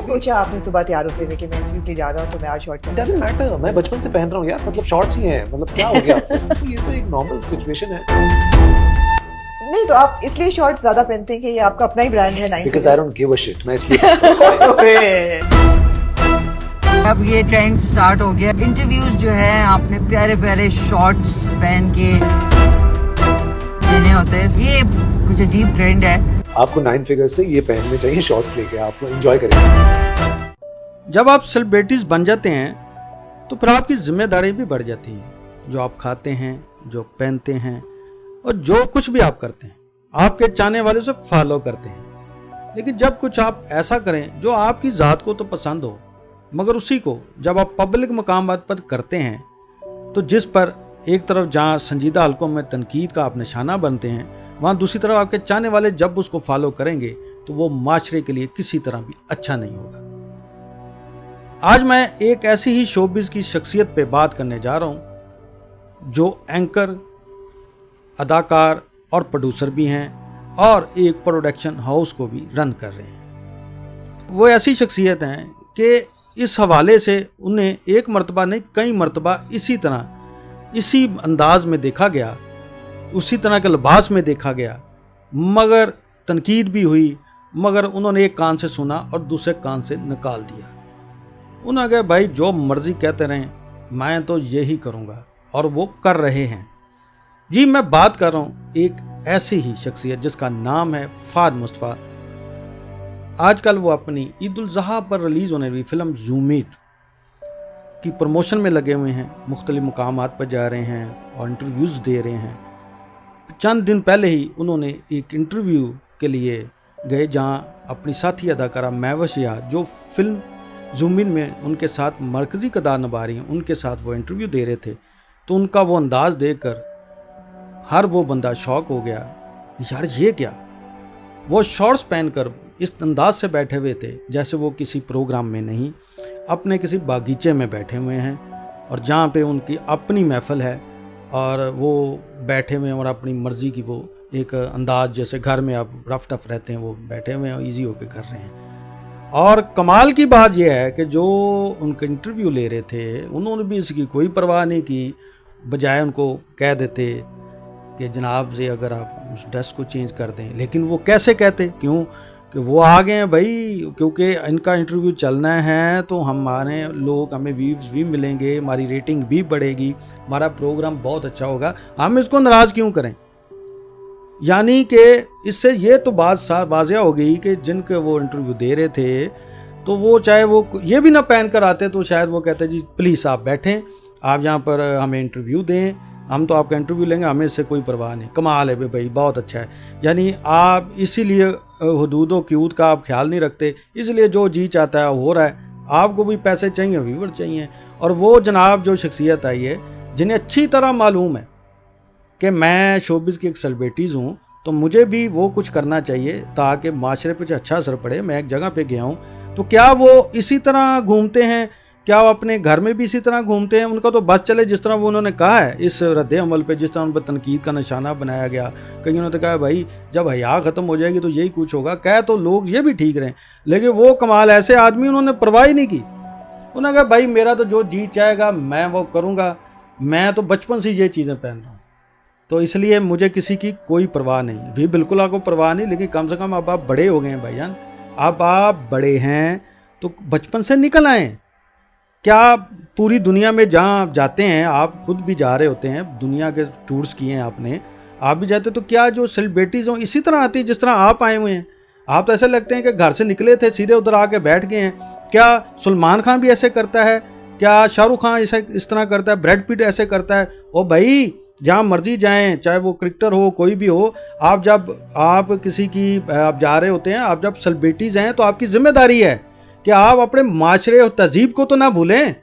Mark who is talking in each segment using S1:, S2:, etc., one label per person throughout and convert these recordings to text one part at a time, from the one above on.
S1: सोचा आपने सुबह तैयार होते हुए कि मैं इंटरव्यू के जा रहा हूँ तो मैं आज शॉर्ट्स में
S2: डजंट मैटर, मैं बचपन से पहन रहा हूँ यार, मतलब शॉर्ट्स ही हैं, मतलब क्या हो गया? ये तो एक नॉर्मल सिचुएशन है.
S1: नहीं तो आप इसलिए शॉर्ट्स ज्यादा पहनते हैं कि ये आपका अपना ही ब्रांड है 90s?
S2: Because I don't give a shit. मैं इसलिए
S3: अब ये ट्रेंड स्टार्ट हो गया. इंटरव्यूज जो है आपने प्यारे प्यारे शॉर्ट्स पहन के देने होते हैं. ये कुछ अजीब ट्रेंड है.
S2: आपको 9 फिगर्स से ये पहनने चाहिए शॉर्ट्स लेके, आप एंजॉय करेंगे.
S4: जब आप सेलिब्रिटीज बन जाते हैं तो फिर आपकी जिम्मेदारी भी बढ़ जाती है. जो आप खाते हैं, जो पहनते हैं और जो कुछ भी आप करते हैं, आपके चाहने वाले से फॉलो करते हैं. लेकिन जब कुछ आप ऐसा करें जो आपकी ज़ात को तो पसंद हो, मगर उसी को जब आप पब्लिक मकामात पर करते हैं तो जिस पर एक तरफ जहाँ संजीदा हलकों में तनकीद का आप निशाना बनते हैं, वहाँ दूसरी तरफ आपके चाहने वाले जब उसको फॉलो करेंगे तो वो माशरे के लिए किसी तरह भी अच्छा नहीं होगा. आज मैं एक ऐसी ही शोबिज़ की शख्सियत पे बात करने जा रहा हूँ जो एंकर, अदाकार और प्रोड्यूसर भी हैं और एक प्रोडक्शन हाउस को भी रन कर रहे हैं. वो ऐसी शख्सियत हैं कि इस हवाले से उन्हें एक मरतबा नहीं कई मरतबा इसी तरह, इसी अंदाज में देखा गया, उसी तरह के लिबास में देखा गया, मगर तनकीद भी हुई, मगर उन्होंने एक कान से सुना और दूसरे कान से निकाल दिया. उन्होंने कहा भाई जो मर्ज़ी कहते रहें, मैं तो यही करूँगा, और वो कर रहे हैं. जी मैं बात कर रहा हूँ एक ऐसी ही शख्सियत जिसका नाम है फ़ाद मुस्तफ़ा. आजकल वो अपनी ईद उल ज़ुहा पर रिलीज़ होने वाली फ़िल्म ज़ूम मीट की प्रमोशन में लगे हुए हैं. मुख्तलिफ मकामात पर जा रहे हैं और इंटरव्यूज़ दे रहे हैं. चंद दिन पहले ही उन्होंने एक इंटरव्यू के लिए गए जहाँ अपनी साथी अदाकारा महवश यार जो फिल्म ज़ूम इन में उनके साथ मरकज़ी किरदार निभा रही हैं, उनके साथ वो इंटरव्यू दे रहे थे. तो उनका वो अंदाज़ देखकर हर वो बंदा शौक हो गया, यार ये क्या. वो शॉर्ट्स पहनकर इस अंदाज से बैठे हुए थे जैसे वो किसी प्रोग्राम में नहीं, अपने किसी बागीचे में बैठे हुए हैं और जहाँ पे उनकी अपनी महफिल है और वो बैठे हुए हैं और अपनी मर्ज़ी की वो एक अंदाज जैसे घर में आप रफ टफ रहते हैं वो बैठे हुए हैं और ईजी होकर कर रहे हैं. और कमाल की बात यह है कि जो उनका इंटरव्यू ले रहे थे उन्होंने भी इसकी कोई परवाह नहीं की, बजाय उनको कह देते कि जनाब से अगर आप उस ड्रेस को चेंज कर दें. लेकिन वो कैसे कहते, क्यों कि वो आ गए हैं भाई, क्योंकि इनका इंटरव्यू चलना है तो हमारे लोग, हमें व्यूज़ भी मिलेंगे, हमारी रेटिंग भी बढ़ेगी, हमारा प्रोग्राम बहुत अच्छा होगा, हम इसको नाराज़ क्यों करें. यानी कि इससे ये तो बात वाज़िया हो गई कि जिनके वो इंटरव्यू दे रहे थे तो वो चाहे वो ये भी ना पहन कर आते तो शायद वो कहते जी प्लीज़ आप बैठें, आप यहाँ पर हमें इंटरव्यू दें, हम तो आपका इंटरव्यू लेंगे, हमें इससे कोई परवाह नहीं. कमाल है भाई, बहुत अच्छा है. यानी आप इसीलिए हुदूद क़यूद का आप ख्याल नहीं रखते, इसलिए जो जी चाहता है हो रहा है. आपको भी पैसे चाहिए, व्यूवर चाहिए. और वो जनाब जो शख्सियत आई है जिन्हें अच्छी तरह मालूम है कि मैं शोबिज़ की एक सेलिब्रिटीज़ हूँ तो मुझे भी वो कुछ करना चाहिए ताकि माशरे पे अच्छा असर पड़े. मैं एक जगह पे गया हूँ तो क्या वो इसी तरह घूमते हैं, क्या वो अपने घर में भी इसी तरह घूमते हैं. उनका तो बस चले जिस तरह वो उन्होंने कहा है इस रद्द अमल पे, जिस तरह उन पर तनकीद का निशाना बनाया गया. कहीं उन्होंने कहा भाई जब हया ख़त्म हो जाएगी तो यही कुछ होगा, कह तो लोग ये भी ठीक रहें. लेकिन वो कमाल ऐसे आदमी उन्होंने परवाह ही नहीं की. उन्होंने कहा भाई मेरा तो जो जी चाहेगा मैं वो करूँगा, मैं तो बचपन से ये चीज़ें पहन रहा हूँ तो इसलिए मुझे किसी की कोई परवाह नहीं. भी बिल्कुल आपको परवाह नहीं, लेकिन कम से कम अब आप बड़े हो गए हैं भाईजान, अब आप बड़े हैं तो बचपन से निकल आएँ. क्या पूरी दुनिया में जहाँ आप जाते हैं, आप खुद भी जा रहे होते हैं, दुनिया के टूर्स किए हैं आपने, आप भी जाते, तो क्या जो सेलिब्रिटीज़ हों इसी तरह आती है जिस तरह आप आए हुए हैं. आप तो ऐसे लगते हैं कि घर से निकले थे सीधे उधर आके बैठ गए हैं. क्या सलमान खान भी ऐसे करता है, क्या शाहरुख खान ऐसे इस तरह करता है, ब्रैड पिट ऐसे करता है. ओ भाई जहाँ मर्जी जाएं, चाहे वो क्रिकेटर हो कोई भी हो, आप जब आप किसी की आप जा रहे होते हैं, आप जब सेलिब्रिटीज़ हैं तो आपकी ज़िम्मेदारी है कि आप अपने माशरे और तहजीब को तो ना भूलें.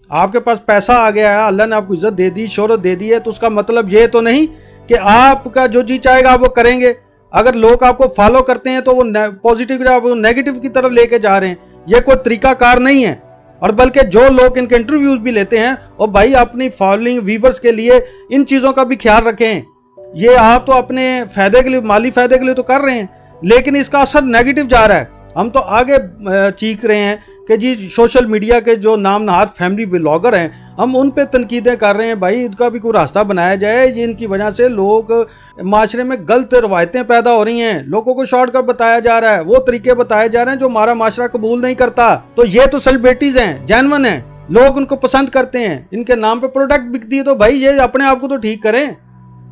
S4: आपके पास पैसा आ गया है, अल्लाह ने आपको इज़्ज़त दे दी, शोहरत दे दी है, तो उसका मतलब ये तो नहीं कि आपका जो जी चाहेगा आप वो करेंगे. अगर लोग आपको फॉलो करते हैं तो वो पॉजिटिव आप नेगेटिव की तरफ लेके जा रहे हैं, ये कोई तरीकाकार नहीं है. और बल्कि जो लोग इनके इंटरव्यूज भी लेते हैं और भाई अपनी फॉलोइंग व्यूवर्स के लिए इन चीज़ों का भी ख्याल रखें. ये आप तो अपने फ़ायदे के लिए, माली फ़ायदे के लिए तो कर रहे हैं, लेकिन इसका असर नेगेटिव जा रहा है. हम तो आगे चीख रहे हैं कि जी सोशल मीडिया के जो नाम नहार फैमिली व्लॉगर हैं, हम उन पे तनकीदें कर रहे हैं, भाई इनका भी कोई रास्ता बनाया जाए। ये इनकी वजह से लोग माशरे में गलत रवायतें पैदा हो रही हैं, लोगों को शॉर्टकट बताया जा रहा है, वो तरीके बताए जा रहे हैं जो हमारा माशरा कबूल नहीं करता। तो ये तो सेलिब्रिटीज हैं, जेन्युइन हैं, लोग उनको पसंद करते हैं, इनके नाम पे प्रोडक्ट बिकती है, तो भाई ये अपने आप को तो ठीक करें।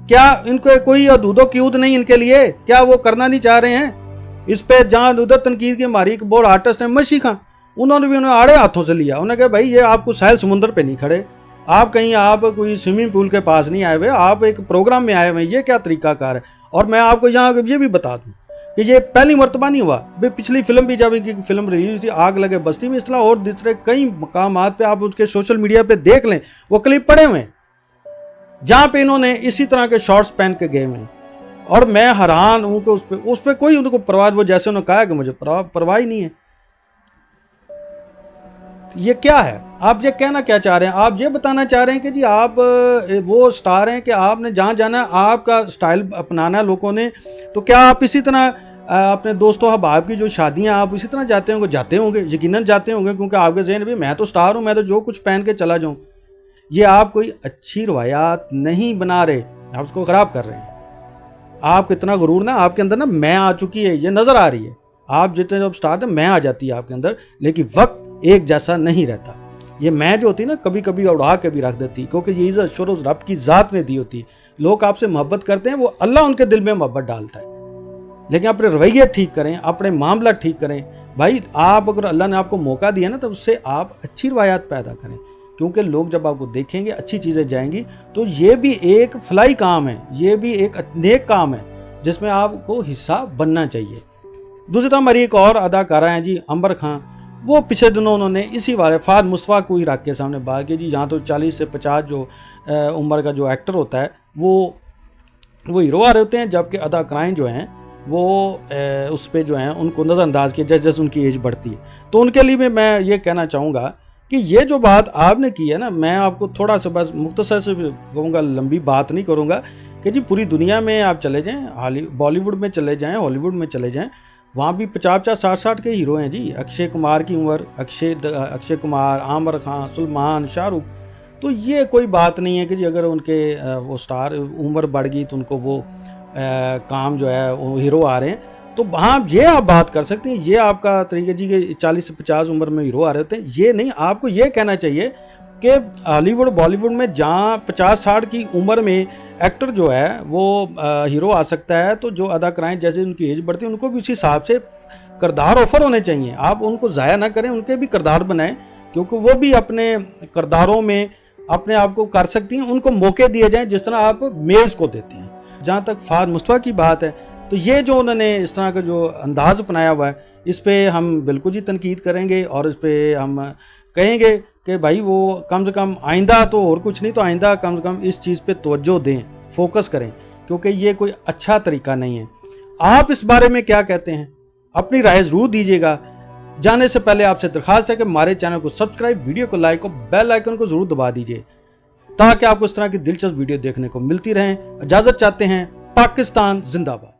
S4: क्या इनको कोई अदूदो क्यूद नहीं इनके लिए? क्या वो करना नहीं चाह रहे हैं? इस पे जहाँ उधर तनकीद की हमारी एक बहुत आर्टिस्ट है मशी खां, उन्होंने भी उन्हें आड़े हाथों से लिया। उन्होंने कहा भाई ये आपको साहिल समुंदर पे नहीं खड़े, आप कहीं आप कोई स्विमिंग पूल के पास नहीं आए हुए, आप एक प्रोग्राम में आए हुए, ये क्या तरीकाकार है। और मैं आपको यहाँ ये भी बता दूँ कि ये पहली मरतबा नहीं हुआ, पिछली फिल्म भी जब इनकी फिल्म रिलीज थी आग लगे बस्ती में, इस तरह और दूसरे कई मकामात पे आप उसके सोशल मीडिया पे देख लें, वो क्लिप पड़े हुए हैं जहाँ पे इन्होंने इसी तरह के शॉर्ट्स पहन के गए हैं। और मैं हैरान हूँ कि उस पर कोई उनको परवाह, वो जैसे उन्होंने कहा कि मुझे परवाह ही नहीं है। ये क्या है? आप ये कहना क्या चाह रहे हैं? आप ये बताना चाह रहे हैं कि जी आप वो स्टार हैं कि आपने जहाँ जाना आपका स्टाइल अपनाना है लोगों ने, तो क्या आप इसी तरह अपने दोस्तों अहबाब की जो शादियाँ आप इसी तरह जाते होंगे? यकीनन जाते होंगे, क्योंकि आपके ज़हन में मैं तो स्टार हूँ, मैं तो जो कुछ पहन के चला जाऊँ। ये आप कोई अच्छी रवायात नहीं बना रहे, आप उसको ख़राब कर रहे हैं। आप इतना गुरूर ना आपके अंदर ना मैं आ चुकी है, ये नज़र आ रही है। आप जितने जब स्टार थे मैं आ जाती है आपके अंदर, लेकिन वक्त एक जैसा नहीं रहता। ये मैं जो होती ना कभी कभी उड़ा के भी रख देती, क्योंकि ये इज़्ज़त शुरू रब की ज़ात ने दी होती। लोग आपसे मोहब्बत करते हैं, वो अल्लाह उनके दिल में मोहब्बत डालता है। लेकिन अपने रवैये ठीक करें, अपने मामला ठीक करें। भाई आप अगर अल्लाह ने आपको मौका दिया ना, तो उससे आप अच्छी रवायात पैदा करें, क्योंकि लोग जब आपको देखेंगे अच्छी चीज़ें जाएंगी। तो ये भी एक फलाई काम है, ये भी एक नेक काम है जिसमें आपको हिस्सा बनना चाहिए। दूसरी तरफ हमारी एक और अदाकारा हैं जी अंबर खां, वो पिछले दिनों उन्होंने इसी वाले फाद मुस्तफ़ा को ही रख के सामने बात की जी, यहाँ तो 40 से 50 जो उम्र का जो एक्टर होता है वो हीरो आ रहे होते हैं, जबकि अदाकाराएँ जो हैं वो उस पर जो हैं उनको नज़रअंदाज किया जैसे जैसे उनकी एज बढ़ती है। तो उनके लिए मैं ये कहना चाहूँगा कि ये जो बात आपने की है ना, मैं आपको थोड़ा सा बस मुख्तसर से कहूँगा, लंबी बात नहीं करूँगा, कि जी पूरी दुनिया में आप चले जाएँ, बॉलीवुड में चले जाएँ, हॉलीवुड में चले जाएँ, वहाँ भी 50-50, 60-60 के हीरो हैं जी। अक्षय कुमार की उम्र, अक्षय कुमार, आमिर खान, सलमान, शाहरुख। तो ये कोई बात नहीं है कि जी अगर उनके वो स्टार उम्र बढ़ गई तो उनको वो काम जो है वो हीरो आ रहे हैं। तो हाँ, ये आप बात कर सकते हैं, ये आपका तरीका जी कि 40 से 50 उम्र में हीरो आ रहे होते हैं। ये नहीं, आपको ये कहना चाहिए कि हॉलीवुड बॉलीवुड में जहाँ 50-60 की उम्र में एक्टर जो है वो हीरो आ सकता है, तो जो अदाकाराएँ जैसे उनकी एज बढ़ती है उनको भी उसी हिसाब से किरदार ऑफर होने चाहिए। आप उनको ज़ाया ना करें, उनके भी किरदार बनाएं, क्योंकि वो भी अपने किरदारों में अपने आप को कर सकती हैं। उनको मौके दिए जाएँ जिस तरह आप मेल्स को देते हैं। जहाँ तक फाद मुस्तफ़ा की बात है, तो ये जो उन्होंने इस तरह का जो अंदाज़ अपनाया हुआ है, इस पे हम बिल्कुल ही तनकीद करेंगे और इस पे हम कहेंगे कि भाई वो कम से कम आइंदा तो और कुछ नहीं, तो आइंदा कम से कम इस चीज़ पे तवज्जो दें, फोकस करें, क्योंकि ये कोई अच्छा तरीका नहीं है। आप इस बारे में क्या कहते हैं? अपनी राय ज़रूर दीजिएगा। जाने से पहले आपसे दरख्वास्त है कि हमारे चैनल को सब्सक्राइब, वीडियो को लाइक और बेल आइकन को ज़रूर दबा दीजिए, ताकि आपको इस तरह की दिलचस्प वीडियो देखने को मिलती रहें। इजाज़त चाहते हैं। पाकिस्तान जिंदाबाद।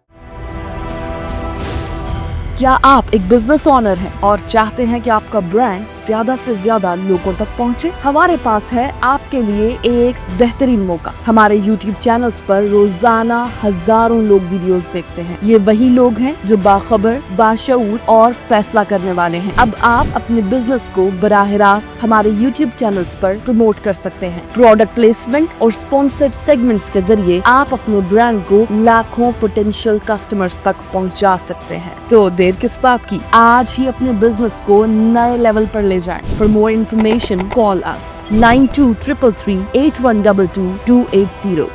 S5: क्या आप एक बिजनेस ओनर हैं और चाहते हैं कि आपका ब्रांड ज्यादा से ज्यादा लोगों तक पहुंचे? हमारे पास है आपके लिए एक बेहतरीन मौका। हमारे YouTube चैनल्स पर रोजाना हजारों लोग वीडियोस देखते हैं। ये वही लोग हैं जो बाखबर, बाशऊर और फैसला करने वाले हैं। अब आप अपने बिजनेस को बराह रास्त हमारे YouTube चैनल्स पर प्रमोट कर सकते हैं। प्रोडक्ट प्लेसमेंट और स्पॉन्सर्ड सेगमेंट्स के जरिए आप अपने ब्रांड को लाखों पोटेंशियल कस्टमर्स तक पहुंचा सकते हैं। तो देर किस बात की, आज ही अपने बिजनेस को नए लेवल पर ले जाएं। For more information, call us 9233 8122 280.